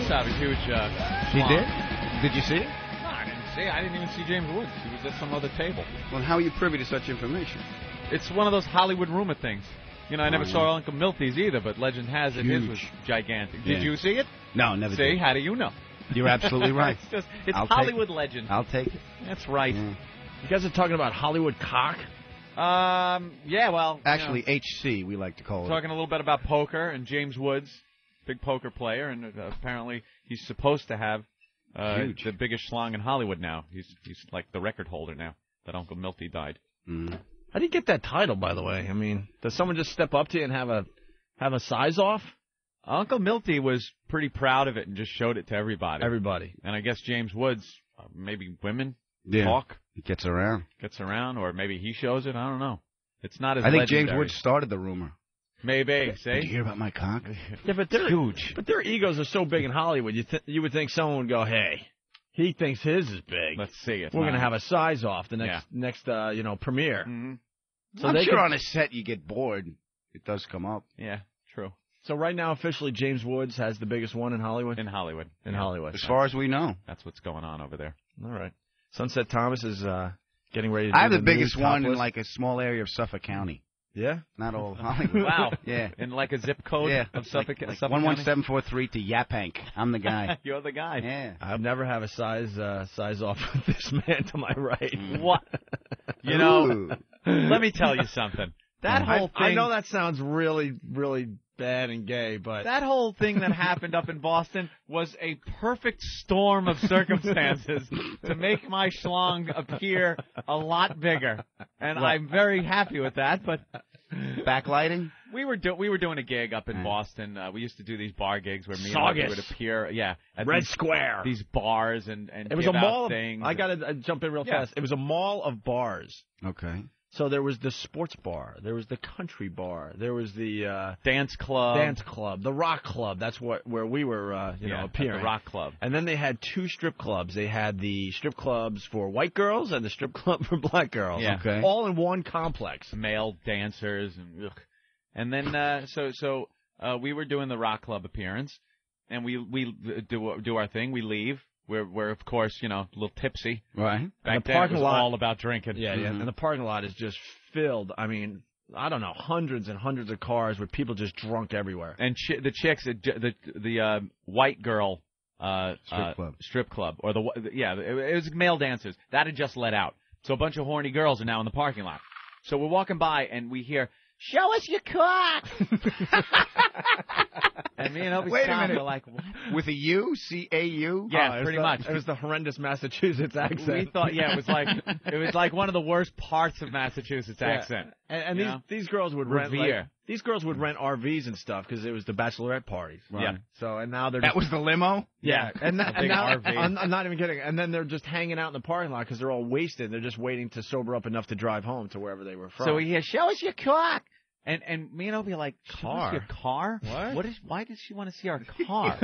must have a huge. He schlong. did? Did you see it? No, I didn't see. I didn't even see James Woods. He was at some other table. Well, how are you privy to such information? It's one of those Hollywood rumor things. You know, I never saw Uncle Milty's either, but legend has it his was gigantic. Did you see it? No, never See, did. how do you know? You're absolutely right. It's Hollywood legend. I'll take it. That's right. Yeah. You guys are talking about Hollywood cock? Yeah, well. Actually, HC, we like to call it. Talking a little bit about poker and James Woods, big poker player, and apparently he's supposed to have the biggest schlong in Hollywood now. He's like the record holder now that Uncle Milty died. Mm. How do you get that title, by the way? I mean, does someone just step up to you and have a size off? Uncle Milty was pretty proud of it and just showed it to everybody. And I guess James Woods, maybe women talk. He gets around. Or maybe he shows it. I don't know. It's not as I think legendary. James Woods started the rumor. Maybe. See? Did you hear about my cock? Yeah, but they're huge. But their egos are so big in Hollywood. You would think someone would go, "Hey, he thinks his is big. Let's see it. We're going to have a size off the next premiere." Mm-hmm. So I'm sure on a set you get bored. It does come up. Yeah, true. So right now, officially, James Woods has the biggest one in Hollywood? In Hollywood. As far as we know. That's what's going on over there. All right. Sunset Thomas is getting ready to I do have the biggest one in topless. like a small area of Suffolk County. Yeah? Not all of Hollywood. Wow. Yeah. In like a zip code of Suffolk, like Suffolk 11743 to Yapank. I'm the guy. You're the guy. Yeah. I'll never have a size off with this man to my right. What? You know, let me tell you something. That whole thing. I know that sounds really, really bad and gay, but that whole thing that happened up in Boston was a perfect storm of circumstances to make my schlong appear a lot bigger, and I'm very happy with that. But backlighting, we were doing a gig up in Boston. We used to do these bar gigs where me and Marty would appear, at Red Square, these bars, and it was give a mall. out things. I gotta jump in real fast. It was a mall of bars. Okay. So there was the sports bar, there was the country bar, there was the dance club, the rock club. That's where we were, appearing. The rock club. And then they had two strip clubs. They had the strip clubs for white girls and the strip club for black girls. Yeah. Okay. All in one complex. Male dancers and then so we were doing the rock club appearance, and we do our thing. We leave. We're of course, a little tipsy. Right. Back then it was all about drinking. Yeah, yeah. And the parking lot is just filled. I mean, I don't know, hundreds and hundreds of cars with people just drunk everywhere. And the chicks, the white girl strip club, or it was male dancers that had just let out. So a bunch of horny girls are now in the parking lot. So we're walking by and we hear, "Show us your cock." And me and Opie Scott were like, "What?" With a U? C-A-U? Yeah, pretty much. It was the horrendous Massachusetts accent. We thought, it was like one of the worst parts of Massachusetts accent. And these girls would rent these girls would rent RVs and stuff because it was the bachelorette parties. Right. Yeah. So and now they're that was the limo. Yeah, and now RV. I'm not even kidding. And then they're just hanging out in the parking lot because they're all wasted. They're just waiting to sober up enough to drive home to wherever they were from. So we hear, "Show us your cock." And me and Opie are like, "Show us your car? What? Why does she want to see our car?"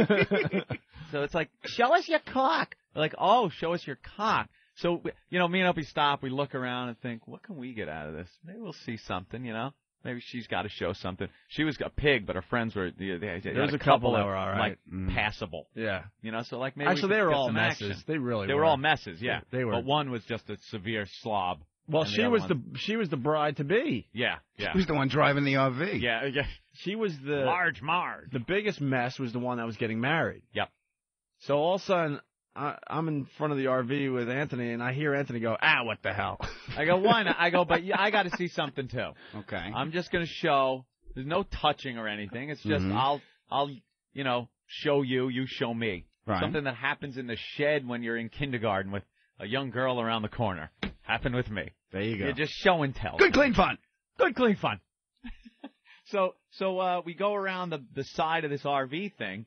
So it's like, "Show us your cock." We're like, "Oh, show us your cock." So, me and Opie stop. We look around and think, what can we get out of this? Maybe we'll see something, Maybe she's got to show something. She was a pig, but her friends were. There was a couple that were all right. Passable. Yeah. So like maybe actually we they were get all some messes. action. They really were all messes. Yeah. They were. But one was just a severe slob. Well, she was the bride to be. Yeah. She was the one driving the RV. Yeah. She was the Large Marge. The biggest mess was the one that was getting married. Yep. So all of a sudden, I'm in front of the RV with Anthony, and I hear Anthony go, "What the hell?" I go, "Why not?" I go, "But I got to see something too." Okay. I'm just gonna show. There's no touching or anything. It's just I'll show you, you show me. Right. Something that happens in the shed when you're in kindergarten with a young girl around the corner. Happened with me. There you go. You're just show and tell. Good, clean fun. Good, clean fun. So we go around the side of this RV thing,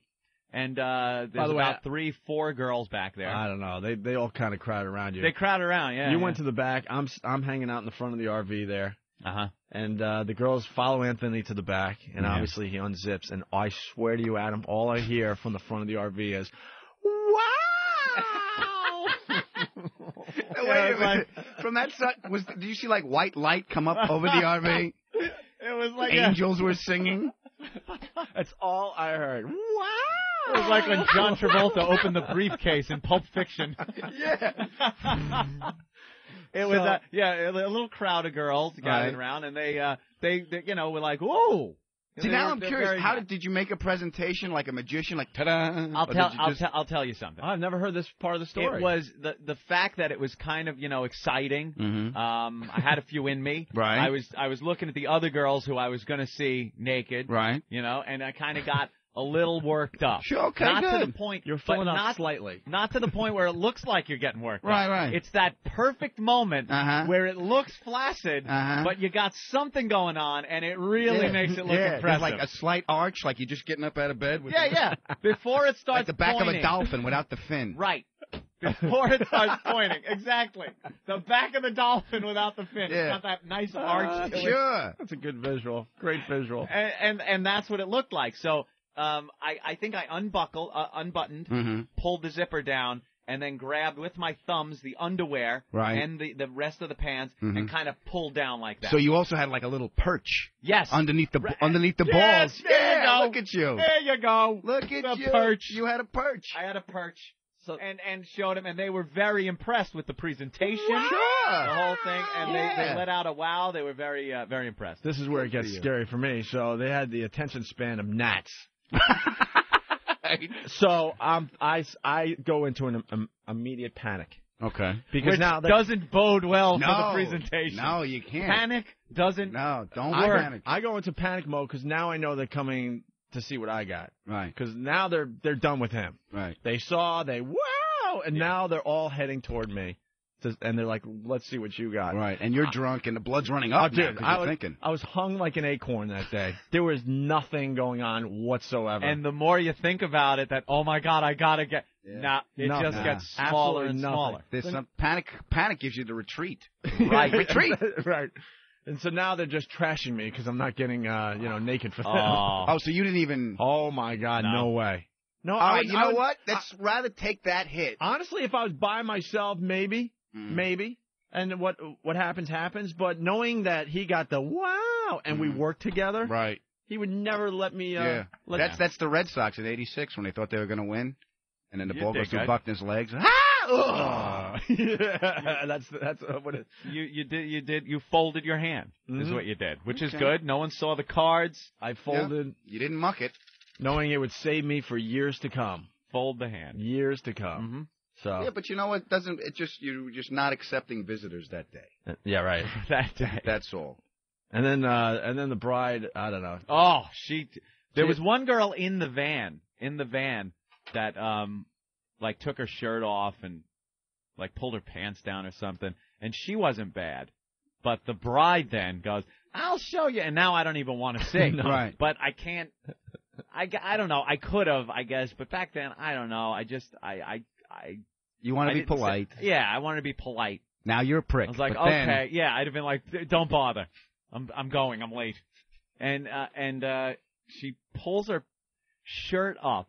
and there's about 3-4 girls back there. I don't know. They all kind of crowd around you. They crowd around, yeah. You went to the back. I'm hanging out in the front of the RV there. Uh-huh. And the girls follow Anthony to the back, and obviously he unzips. And I swear to you, Adam, all I hear from the front of the RV is, "Wow!" Wait a minute. From that side, did you see like white light come up over the RV? It was like angels were singing. That's all I heard. Wow! It was like when John Travolta opened the briefcase in Pulp Fiction. Yeah. It was a little crowd of girls gathered around, and they were like, whoa. See, now I'm curious. How did you make a presentation like a magician, like ta-da? I'll tell you something. I've never heard this part of the story. It was the fact that it was kind of exciting. Mm-hmm. I had a few in me. Right. I was looking at the other girls who I was going to see naked. Right. And I kind of got a little worked up. Sure, okay, not good. to the point You're filling up slightly. Not to the point where it looks like you're getting worked up. Right. It's that perfect moment where it looks flaccid, but you got something going on, and it really makes it look impressive. There's like a slight arch, like you're just getting up out of bed. With Before it starts like the back pointing. of a dolphin without the fin. Right. Before it starts pointing. Exactly. The back of the dolphin without the fin. Yeah. It's got that nice arch. Sure. That's a good visual. Great visual. And that's what it looked like. So I think I unbuttoned, pulled the zipper down, and then grabbed with my thumbs the underwear and the rest of the pants and kind of pulled down like that. So you also had like a little perch. Yes. Underneath the balls. Yes, there you go. Look at you. There you go. Look at the you. Perch. You had a perch. I had a perch. So, and showed them, and they were very impressed with the presentation, Sure. the whole thing, and they let out a wow. They were very impressed. This is where it gets scary for me. So they had the attention span of gnats. So I go into an immediate panic. Okay. Because Which now doesn't bode well for the presentation. No, you can't. Panic doesn't. No, don't panic. I go into panic mode because now I know they're coming to see what I got. Right. Because now they're done with him. Right. They saw, wow, and now they're all heading toward me. And they're like, let's see what you got. Right. And you're drunk and the blood's running up now dude, you're thinking. I was hung like an acorn that day. There was nothing going on whatsoever. And the more you think about it, that, oh, my God, I got to get. Yeah. It just gets smaller and smaller. There's some panic. Panic gives you the retreat. Right. Retreat. Right. And so now they're just trashing me because I'm not getting, naked for them. Oh, so you didn't even. Oh, my God. No way. No, all right, you know what? Let's rather take that hit. Honestly, if I was by myself, maybe. And what happens. But knowing that he got the wow and we worked together, right? He would never let me. That's the Red Sox in '86 when they thought they were going to win, and then the ball goes through Buckner's legs. Yeah, that's what it. You folded your hand is what you did, which is good. No one saw the cards. I folded. Yeah. You didn't muck it, knowing it would save me for years to come. Fold the hand. Years to come. Mm-hmm. So. Yeah, but you know what? You're just not accepting visitors that day. Yeah, right. That day. That's all. And then the bride, I don't know. Oh, there was one girl in the van that like took her shirt off and like pulled her pants down or something, and she wasn't bad. But the bride then goes, "I'll show you," and now I don't even want to see. No. Right. But I can't. I don't know. I could have, I guess, but back then I don't know. You want to be polite. Yeah, I wanted to be polite. Now you're a prick. I was like, okay, yeah, I'd have been like, don't bother. I'm going. I'm late. And she pulls her shirt up,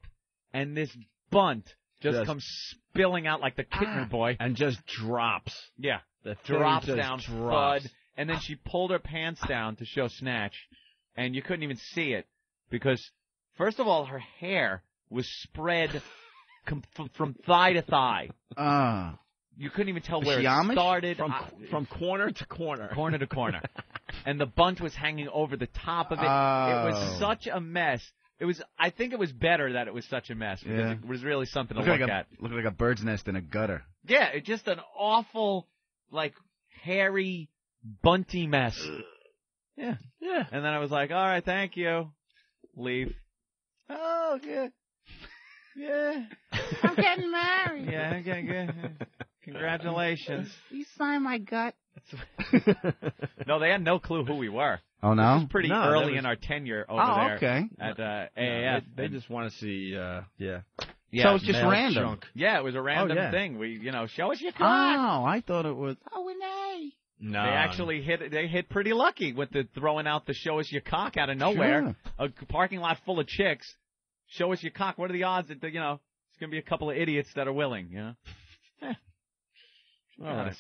and this bunt just comes spilling out like the Kittner boy. And just drops. Yeah. The drops down, thud. And then she pulled her pants down to show snatch, and you couldn't even see it because, first of all, her hair was spread from thigh to thigh. You couldn't even tell where it started. From corner to corner. Corner to corner. And the bunt was hanging over the top of it. It was such a mess. I think it was better that it was such a mess because it was really something to look at. Looked like a bird's nest in a gutter. Yeah, it's just an awful, like, hairy, bunty mess. Yeah. Yeah. And then I was like, all right, thank you. Leave. Oh, yeah. Yeah. I'm getting married. Yeah, I'm getting good. Congratulations. You signed my gut. No, they had no clue who we were. Oh, no? It was pretty early in our tenure over there. Okay. At AAF. They just want to see, Yeah, so it's just random. Junk. Yeah, it was a random thing. We, show us your cock. Oh, I thought it was. Oh, Renee. No. They actually hit pretty lucky with the throwing out the show us your cock out of nowhere. Sure. A parking lot full of chicks. Show us your cock. What are the odds that, it's going to be a couple of idiots that are willing, All right.